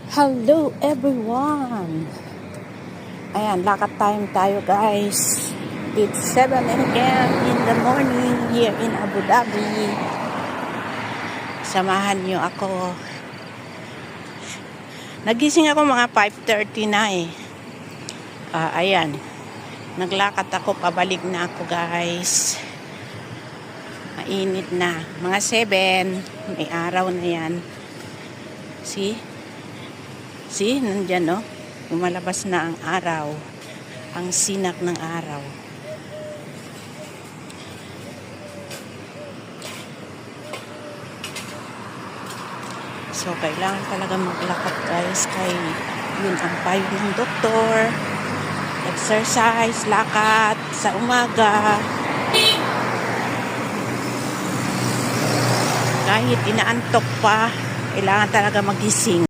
Hello everyone! Ayan, lakad time tayo guys. It's 7 a.m. in the morning here in Abu Dhabi. Samahan nyo ako. Nagising ako mga 5:30 na eh. Ayan. Naglakad ako, pabalik na ako guys. Mainit na. Mga 7. May araw na yan. See, nandyan no? Lumalabas na ang araw. Ang sinak ng araw. So, kailangan talaga maglakad guys. Kay yun ang payo ng doktor. Exercise, lakad sa umaga. Kahit inaantok pa, kailangan talaga magising.